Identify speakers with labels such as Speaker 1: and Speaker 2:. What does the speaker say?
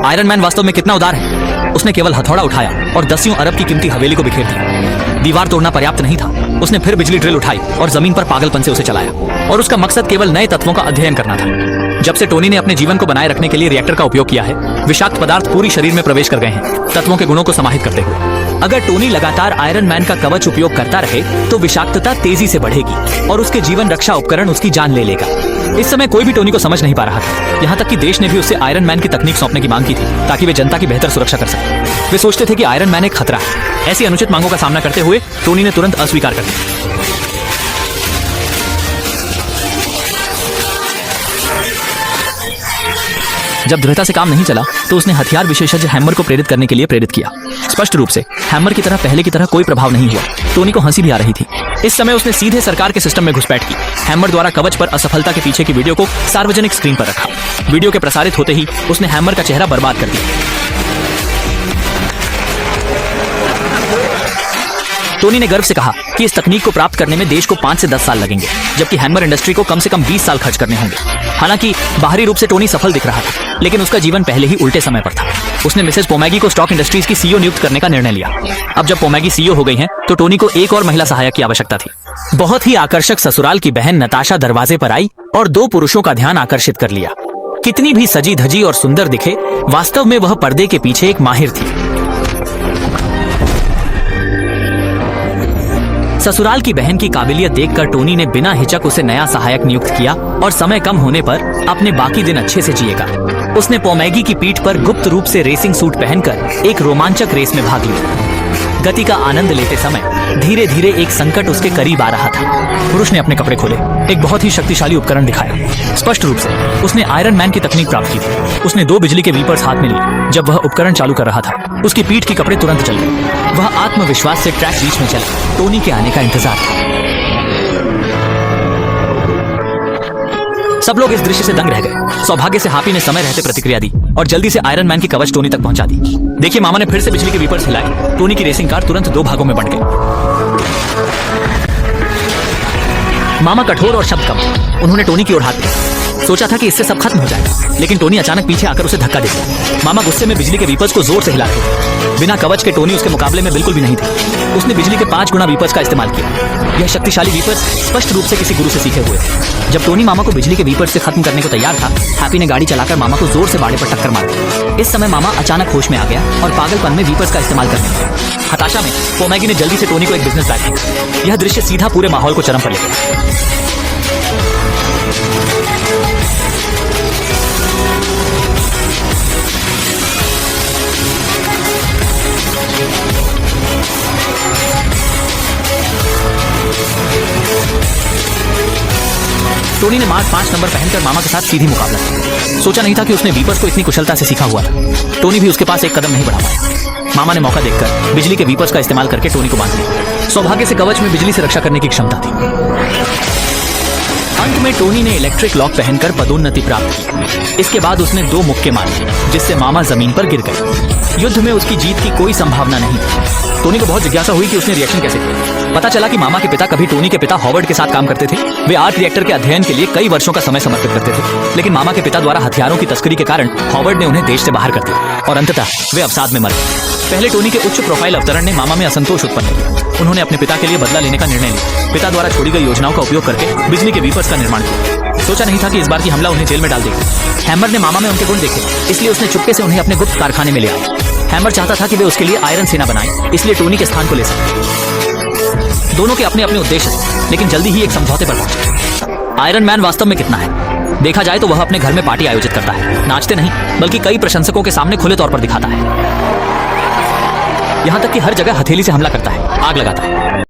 Speaker 1: Iron man वास्तव में कितना उदार है। उसने केवल हथौड़ा उठाया और दसियों अरब की कीमती हवेली को बिखेर दिया। दीवार तोड़ना पर्याप्त नहीं था, उसने फिर बिजली ड्रिल उठाई और जमीन पर पागलपन से उसे चलाया। और उसका मकसद केवल नए तत्वों का अध्ययन करना था। जब से टोनी ने अपने जीवन को बनाए रखने के लिए रिएक्टर का उपयोग किया है, विषाक्त पदार्थ पूरी शरीर में प्रवेश कर गए हैं, तत्वों के गुणों को समाहित करते हुए। अगर टोनी लगातार आयरन मैन का कवच उपयोग करता रहे तो विषाक्तता तेजी से बढ़ेगी और उसके जीवन रक्षा उपकरण उसकी जान ले लेगा। इस समय कोई भी टोनी को समझ नहीं पा रहा था। यहाँ तक कि देश ने भी उससे आयरन मैन की तकनीक सौंपने की मांग की थी ताकि वे जनता की बेहतर सुरक्षा कर सके। वे सोचते थे कि आयरन मैन एक खतरा है। ऐसी अनुचित मांगों का सामना करते हुए टोनी ने तुरंत अस्वीकार कर दिया। जब दृढ़ता से काम नहीं चला तो उसने हथियार विशेषज्ञ हैमर को प्रेरित करने के लिए प्रेरित किया। स्पष्ट रूप से हैमर की तरह पहले की तरह कोई प्रभाव नहीं हुआ। टोनी को हंसी भी आ रही थी। इस समय उसने सीधे सरकार के सिस्टम में घुसपैठ की। हैमर द्वारा कवच पर असफलता के पीछे की वीडियो को सार्वजनिक स्क्रीन पर रखा। वीडियो के प्रसारित होते ही उसने हैमर का चेहरा बर्बाद कर दिया। टोनी ने गर्व से कहा कि इस तकनीक को प्राप्त करने में देश को 5 से 10 साल लगेंगे, जबकि हैमर इंडस्ट्री को कम से कम 20 साल खर्च करने होंगे। हालांकि बाहरी रूप से टोनी सफल दिख रहा था, लेकिन उसका जीवन पहले ही उल्टे समय पर था। उसने मिसेस पोमैगी को स्टॉक इंडस्ट्रीज की सीईओ नियुक्त करने का निर्णय लिया। अब जब पोमैगी सीईओ हो गई हैं, तो टोनी को एक और महिला सहायक की आवश्यकता थी। बहुत ही आकर्षक ससुराल की बहन नताशा दरवाजे पर आई और 2 पुरुषों का ध्यान आकर्षित कर लिया। कितनी भी सजी धजी और सुंदर दिखे, वास्तव में वह पर्दे के पीछे एक माहिर थी। ससुराल की बहन की काबिलियत देखकर टोनी ने बिना हिचक उसे नया सहायक नियुक्त किया और समय कम होने पर अपने बाकी दिन अच्छे से जिएगा। उसने पोमैगी की पीठ पर गुप्त रूप से रेसिंग सूट पहनकर एक रोमांचक रेस में भाग लिया। गति का आनंद लेते समय धीरे धीरे एक संकट उसके करीब आ रहा था। पुरुष ने अपने कपड़े खोले, एक बहुत ही शक्तिशाली उपकरण दिखाया। स्पष्ट रूप से उसने आयरन मैन की तकनीक प्राप्त की थी। उसने 2 बिजली के वीपर्स हाथ में लिए। जब वह उपकरण चालू कर रहा था, उसकी पीठ के कपड़े तुरंत जल गए। वह आत्मविश्वास से ट्रैक बीच में चला। टोनी के आने का इंतजार था। सब लोग इस दृश्य से दंग रह गए। सौभाग्य से हापी ने समय रहते प्रतिक्रिया दी और जल्दी से आयरन मैन की कवच टोनी तक पहुंचा दी। देखिए, मामा ने फिर से बिजली के वीपर्स हिलाए। टोनी की रेसिंग कार तुरंत 2 भागों में बंट गई। मामा कठोर और शब्द कम। उन्होंने टोनी की ओर हाथ दिया। सोचा था कि इससे सब खत्म हो जाएगा, लेकिन टोनी अचानक पीछे आकर उसे धक्का दे दिया। मामा गुस्से में बिजली के वीपर्स को जोर से हिला रहे। बिना कवच के टोनी उसके मुकाबले में बिल्कुल भी नहीं थे। उसने बिजली के 5 गुना वीपर्स का इस्तेमाल किया। यह शक्तिशाली वीपर्स स्पष्ट रूप से किसी गुरु से सीखे हुए थे। जब टोनी मामा को बिजली के वीपर्स से खत्म करने को तैयार था, हैप्पी ने गाड़ी चलाकर मामा को जोर से बाड़े पर टक्कर मार दी। इस समय मामा अचानक होश में आ गया और पागलपन में वीपर्स का इस्तेमाल करने लगा। हताशा में पोमैगी ने जल्दी से टोनी को एक बिजनेस बैग दिया। यह दृश्य सीधा पूरे माहौल को चरम पर ले गया। टोनी ने मार्क 5 नंबर पहनकर मामा के साथ सीधी मुकाबला किया। सोचा नहीं था कि उसने वीपर्स को इतनी कुशलता से सीखा हुआ था। टोनी भी उसके पास एक कदम नहीं बढ़ा पाया। मामा ने मौका देखकर बिजली के वीपर्स का इस्तेमाल करके टोनी को बांध लिया। सौभाग्य से कवच में बिजली से रक्षा करने की क्षमता थी। अंत में टोनी ने इलेक्ट्रिक लॉक पहनकर पदोन्नति प्राप्त की। इसके बाद उसने 2 मुक्के मारे, जिससे मामा जमीन पर गिर गए। युद्ध में उसकी जीत की कोई संभावना नहीं थी। टोनी को बहुत जिज्ञासा हुई कि उसने रिएक्शन कैसे किया। पता चला कि मामा के पिता कभी टोनी के पिता हॉवर्ड के साथ काम करते थे। वे आर्ट रिएक्टर के अध्ययन के लिए कई वर्षों का समय समर्पित करते थे, लेकिन मामा के पिता द्वारा हथियारों की तस्करी के कारण हॉवर्ड ने उन्हें देश से बाहर कर दिया और अंततः वे अवसाद में मर गए। पहले टोनी के उच्च प्रोफाइल अवतरण ने मामा में असंतोष उत्पन्न किया। उन्होंने अपने पिता के लिए बदला लेने का निर्णय लिया। पिता द्वारा छोड़ी गई योजनाओं का उपयोग करके बिजली के वीपर्स का निर्माण किया। सोचा नहीं था कि इस बार की हमला उन्हें जेल में डाल देगी। हैमर ने मामा में उनके गुण देखे, इसलिए उसने चुपके से उन्हें अपने गुप्त कारखाने में ले आया। हैमर चाहता था कि वे उसके लिए आयरन सेना बनाएं, इसलिए टोनी के स्थान को ले सके। दोनों के अपने अपने उद्देश्य थे, लेकिन जल्दी ही एक समझौते पर पहुंचे। आयरन मैन वास्तव में कितना है? देखा जाए तो वह अपने घर में पार्टी आयोजित करता है। नाचते नहीं, बल्कि कई प्रशंसकों के सामने खुले तौर पर दिखाता है। यहाँ तक कि हर जगह हथेली से हमला करता है, आग लगाता है।